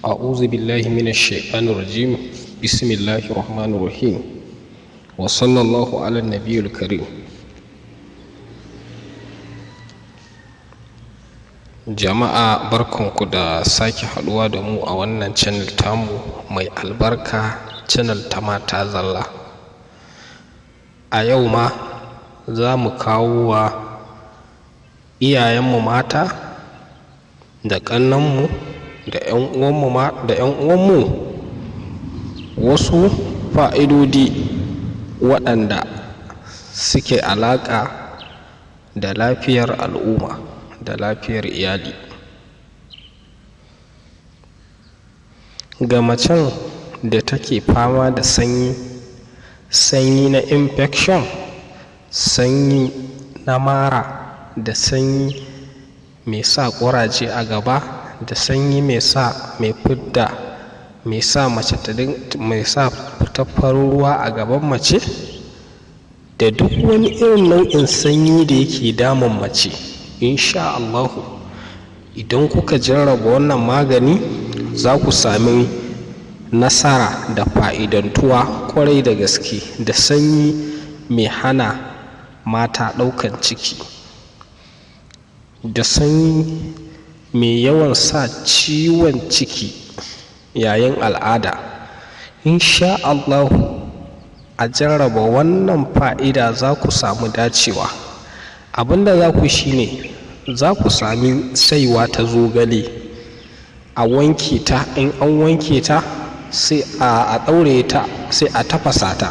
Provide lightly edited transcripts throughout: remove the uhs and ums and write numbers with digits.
أعوذ بالله من الشيطان الرجيم. بسم الله الرحمن الرحيم، وصلى الله على النبي الكريم. Jama'a barkanku da sake haduwa da mu a wannan channel tamu mai albarka, channel ta mata zalla. A yau ma za mu kawo wa iyayenmu mata da ƙannenmu da 'yan uwanmu wasu fa'idodi waɗanda suke alaƙa da lafiyar al'umma da lafiyar iyali. Ga macen da take fama da sanyi na infection, sanyi na mara, da sanyi mai sa ƙuraje a gaba, da sanyi mai sa mace mai sa fitar farin ruwa a gaban mace, da duk wani irin nau'in sanyi da yake damun mace, insha Allahu idan kuka jarraba wannan magani za ku sami nasara da fa'idantuwa kwarai da gaske da sanyi mai hana mata ɗaukan ciki, da sanyi mai yawan sa ciwon ciki yayin al'ada. Insha Allahu a jarraba wannan fa'ida za ku samu dacewa. Abinda za ku shine za ku sami saiwa ta zogale a wanke ta. In an wanke ta sai a ɗaure ta, sai a tafasa ta.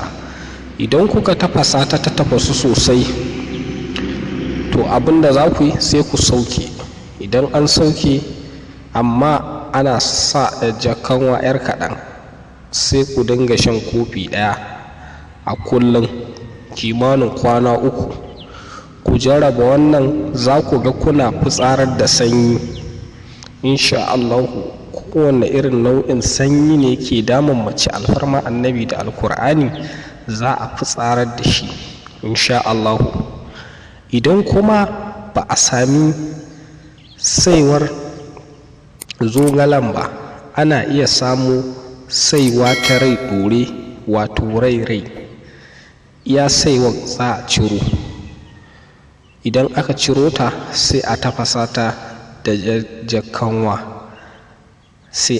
Idan kuka tafasa ta ta tafasu sosai, to abinda za ku yi sai ku sauke. Idan an sauke, amma ana sa jakanwa 'yar kaɗan, sai ku dinga shan kofi ɗaya a kullum kimanin kwana 3. Ku jarraba wannan, za ku ga kuna fitsarar da sanyi insha Allahu. Kowane irin nau'in sanyi ne ke damun mace, alfarma annabi da alkur'ani za a fitsarar da shi insha Allahu. Idan kuma ba a sami saiwar zogalen ba, ana iya samu saiwa ta rai ɗore, wato rai ya saiwa za a ciro. Idan aka ciro ta sai a tafasa ta da jakanwa, sai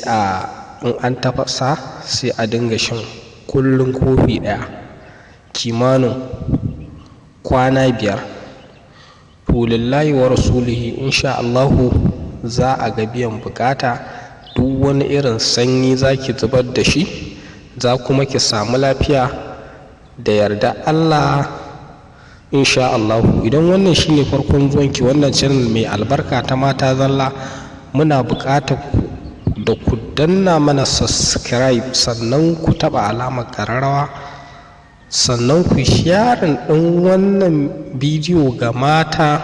in an tafasa sai a dinga shan kullum kofi ɗaya kimanin kwana 5. To lillahi wa rasulihi insha Allahu za a ga biyan bukata. Duk wani irin sanyi za ki zubar da shi, za kuma ki samu lafiya da yarda Allah insha Allahu. Idan wannan shine farkon zuwanki wannan channel mai albarka ta mata zalla, muna buƙatar da ku danna mana subscribe, sannan ku taɓa alamar ƙararrawa, sannan ku sharing ɗin wannan bidiyo ga mata,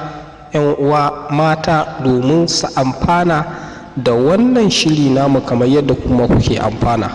'yan uwa mata, domin su amfana da wannan shiri namu kamar yadda kuma kuke amfana.